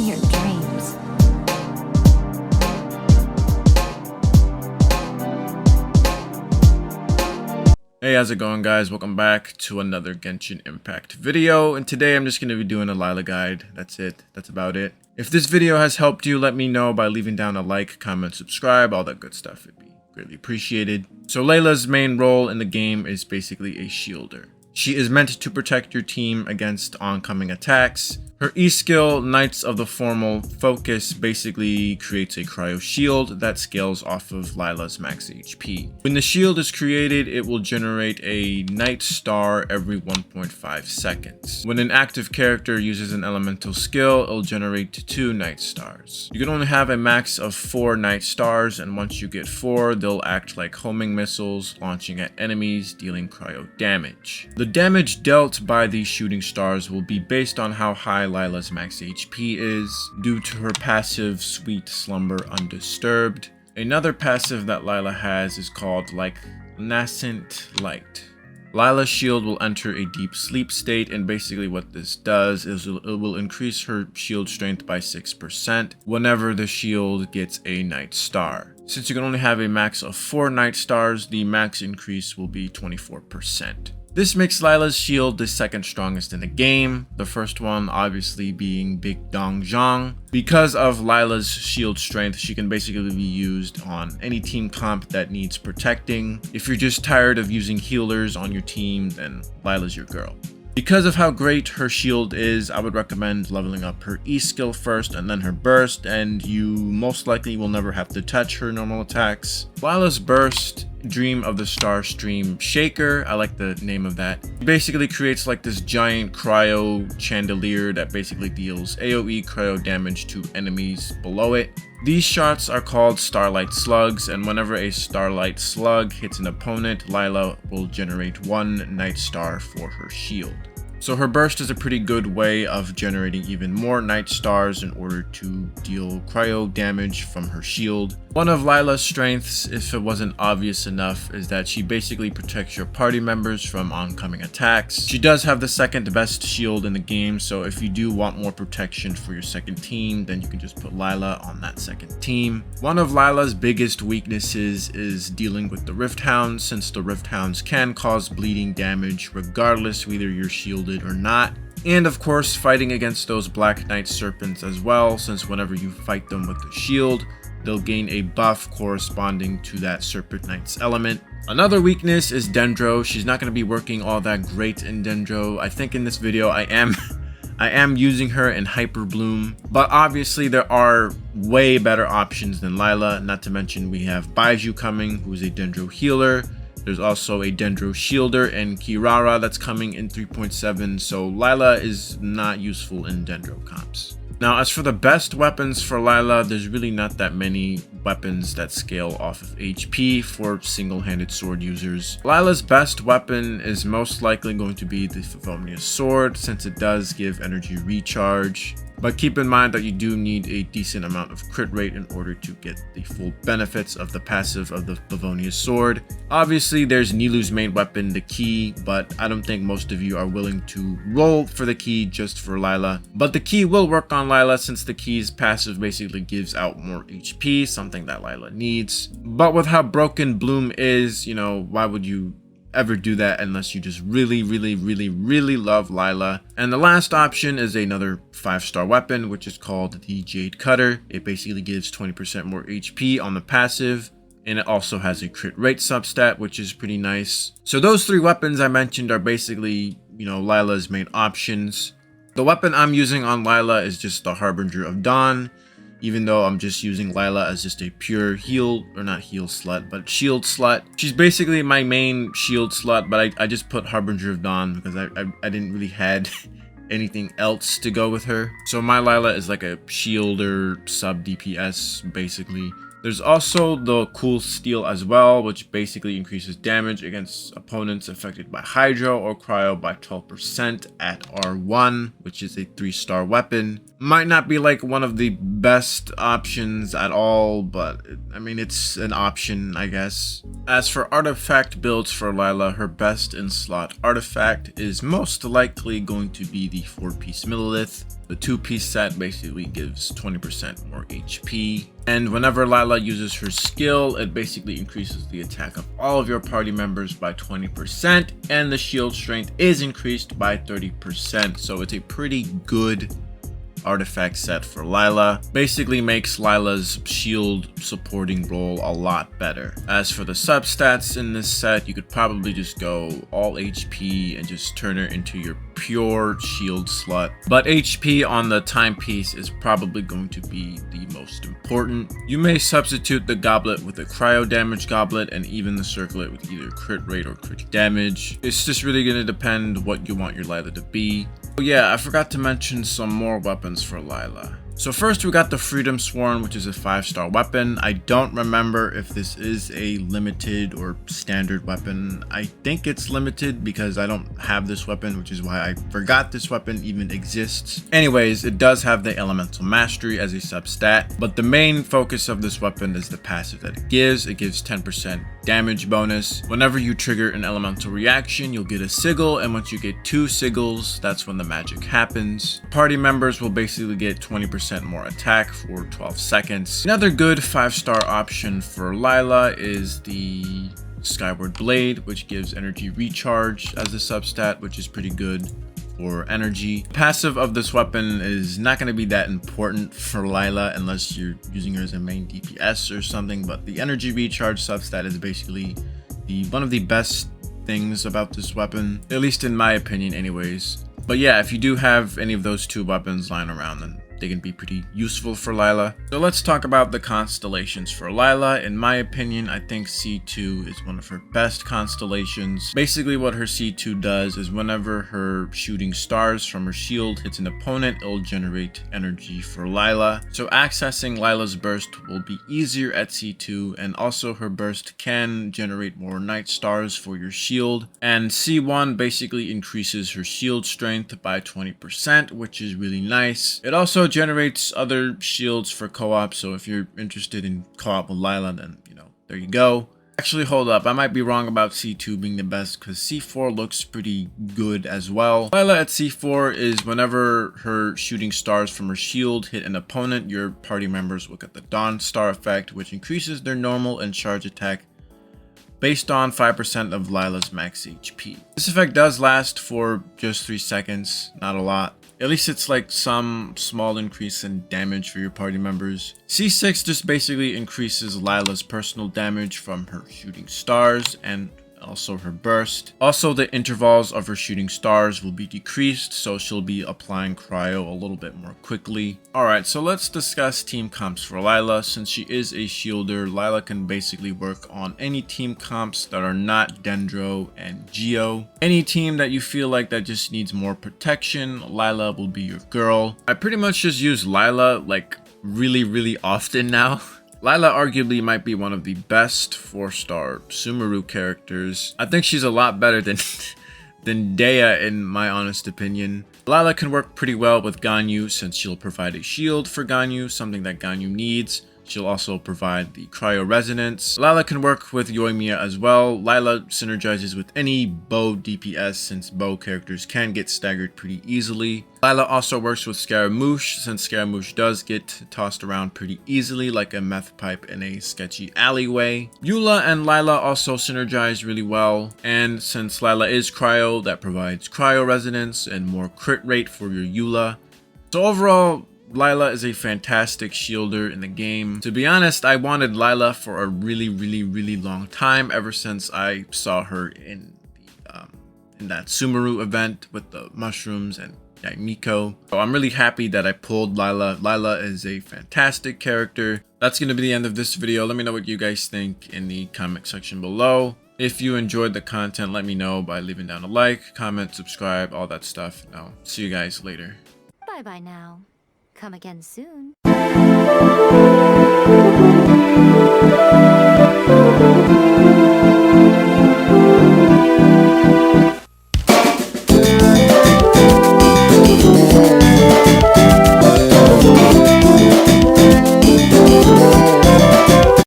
your dreams. Hey, how's it going, guys? Welcome back to another Genshin Impact video, and today I'm just going to be doing a Layla guide. That's it. That's about it. If this video has helped you, let me know by leaving down a like, comment, subscribe, all that good stuff. It'd be greatly appreciated. So Layla's main role in the game is basically a shielder. She is meant to protect your team against oncoming attacks. Her E-skill, Knights of the Formal Focus, basically creates a cryo shield that scales off of Layla's max HP. When the shield is created, it will generate a Night Star every 1.5 seconds. When an active character uses an elemental skill, it'll generate 2 Night Stars. You can only have a max of 4 Night Stars, and once you get 4, they'll act like homing missiles, launching at enemies, dealing cryo damage. The damage dealt by these shooting stars will be based on how high Layla's max HP is, due to her passive Sweet Slumber Undisturbed. Another passive that Layla has is called Nascent Light. Layla's shield will enter a deep sleep state, and basically what this does is it will increase her shield strength by 6% whenever the shield gets a Night Star. Since you can only have a max of 4 Night Stars, the max increase will be 24%. This makes Layla's shield the second strongest in the game, the first one obviously being Big Dong Zhang. Because of Layla's shield strength, she can basically be used on any team comp that needs protecting. If you're just tired of using healers on your team, then Layla's your girl. Because of how great her shield is, I would recommend leveling up her E-skill first and then her burst, and you most likely will never have to touch her normal attacks. Layla's burst, Dream of the Star Stream Shaker, I like the name of that. It basically creates like this giant cryo chandelier that basically deals AoE cryo damage to enemies below it. These shots are called Starlight Slugs, and whenever a Starlight Slug hits an opponent, Layla will generate 1 Night Star for her shield. So her burst is a pretty good way of generating even more Night Stars in order to deal cryo damage from her shield. One of Layla's strengths, if it wasn't obvious enough, is that she basically protects your party members from oncoming attacks. She does have the second best shield in the game, so if you do want more protection for your second team, then you can just put Layla on that second team. One of Layla's biggest weaknesses is dealing with the Rift Hounds, since the Rift Hounds can cause bleeding damage regardless whether you're shielded or not. And of course, fighting against those Black Knight Serpents as well, since whenever you fight them with the shield, they'll gain a buff corresponding to that Serpent Knight's element. Another weakness is Dendro. She's not going to be working all that great in Dendro. I think in this video I am using her in Hyper Bloom, but obviously there are way better options than Layla. Not to mention we have Baiju coming, who's a Dendro healer. There's also a Dendro Shielder and Kirara that's coming in 3.7, so Layla is not useful in Dendro comps. Now, as for the best weapons for Layla, there's really not that many weapons that scale off of HP for single-handed sword users. Layla's best weapon is most likely going to be the Favonius Sword, since it does give energy recharge. But keep in mind that you do need a decent amount of crit rate in order to get the full benefits of the passive of the Favonius Sword. Obviously, there's Nilou's main weapon, the Key, but I don't think most of you are willing to roll for the Key just for Layla. But the Key will work on Layla, since the Key's passive basically gives out more HP, something that Layla needs. But with how broken Bloom is, you know, why would you ever do that unless you just really love Layla? And the last option is another 5-star weapon, which is called the Jade Cutter. It basically gives 20% more HP on the passive, and it also has a crit rate substat, which is pretty nice. So those 3 weapons I mentioned are basically, you know, Layla's main options. The weapon I'm using on Layla is just the Harbinger of Dawn, even though I'm just using Layla as just a pure heal, or not heal slut, but shield slut. She's basically my main shield slut, but I just put Harbinger of Dawn because I didn't really had anything else to go with her. So my Layla is like a shielder sub DPS basically. There's also the Cool Steel as well, which basically increases damage against opponents affected by Hydro or Cryo by 12% at R1, which is a 3-star weapon. Might not be like one of the best options at all, but I mean, it's an option, I guess. As for artifact builds for Layla, her best in slot artifact is most likely going to be the 4-piece Millilith. The 2-piece set basically gives 20% more HP. And whenever Layla uses her skill, it basically increases the attack of all of your party members by 20%, and the shield strength is increased by 30%. So it's a pretty good artifact set for Layla. Basically makes Layla's shield supporting role a lot better. As for the substats in this set, you could probably just go all HP and just turn her into your pure shield slut. But HP on the timepiece is probably going to be the most important. You may substitute the goblet with a cryo damage goblet and even the circlet with either crit rate or crit damage. It's just really going to depend what you want your Layla to be. Oh yeah, I forgot to mention some more weapons for Layla. So first we got the Freedom Sworn, which is a 5-star weapon. I don't remember if this is a limited or standard weapon. I think it's limited because I don't have this weapon, which is why I forgot this weapon even exists. Anyways, it does have the Elemental Mastery as a substat, but the main focus of this weapon is the passive that it gives. It gives 10% damage bonus. Whenever you trigger an elemental reaction, you'll get a sigil, and once you get 2 sigils, that's when the magic happens. Party members will basically get 20% more attack for 12 seconds. Another good 5-star option for Layla is the Skyward Blade, which gives energy recharge as a substat, which is pretty good for energy. Passive of this weapon is not going to be that important for Layla unless you're using her as a main DPS or something, but the energy recharge substat is basically one of the best things about this weapon, at least in my opinion anyways. But yeah, if you do have any of those 2 weapons lying around, then they can be pretty useful for Layla. So let's talk about the constellations for Layla. In my opinion, I think C2 is one of her best constellations. Basically what her C2 does is whenever her shooting stars from her shield hits an opponent, it'll generate energy for Layla. So accessing Layla's burst will be easier at C2, and also her burst can generate more night stars for your shield. And C1 basically increases her shield strength by 20%, which is really nice. It also generates other shields for co-op, so if you're interested in co-op with Layla, then there you go. Actually, hold up, I might be wrong about C2 being the best because C4 looks pretty good as well. Layla at C4 is whenever her shooting stars from her shield hit an opponent, your party members will get the Dawn Star effect, which increases their normal and charge attack based on 5% of Layla's max HP. This effect does last for just 3 seconds, not a lot. At least it's like some small increase in damage for your party members. C6 just basically increases Layla's personal damage from her shooting stars and also her burst. Also, the intervals of her shooting stars will be decreased, so she'll be applying cryo a little bit more quickly. Alright, so let's discuss team comps for Layla. Since she is a shielder, Layla can basically work on any team comps that are not Dendro and Geo. Any team that you feel like that just needs more protection, Layla will be your girl. I pretty much just use Layla like really often now. Layla arguably might be one of the best 4-star Sumeru characters. I think she's a lot better than Dea in my honest opinion. Layla can work pretty well with Ganyu since she'll provide a shield for Ganyu, something that Ganyu needs. She'll also provide the cryo resonance. Layla can work with Yoimiya as well. Layla synergizes with any bow DPS since bow characters can get staggered pretty easily. Layla also works with Scaramouche since Scaramouche does get tossed around pretty easily like a meth pipe in a sketchy alleyway. Eula and Layla also synergize really well, and since Layla is cryo, that provides cryo resonance and more crit rate for your Eula. So overall, Layla is a fantastic shielder in the game. To be honest, I wanted Layla for a really long time, ever since I saw her in that Sumeru event with the mushrooms and Miko. So I'm really happy that I pulled Layla. Layla is a fantastic character. That's going to be the end of this video. Let me know what you guys think in the comment section below. If you enjoyed the content, let me know by leaving down a like, comment, subscribe, all that stuff. I'll see you guys later. Bye bye now. Come again soon.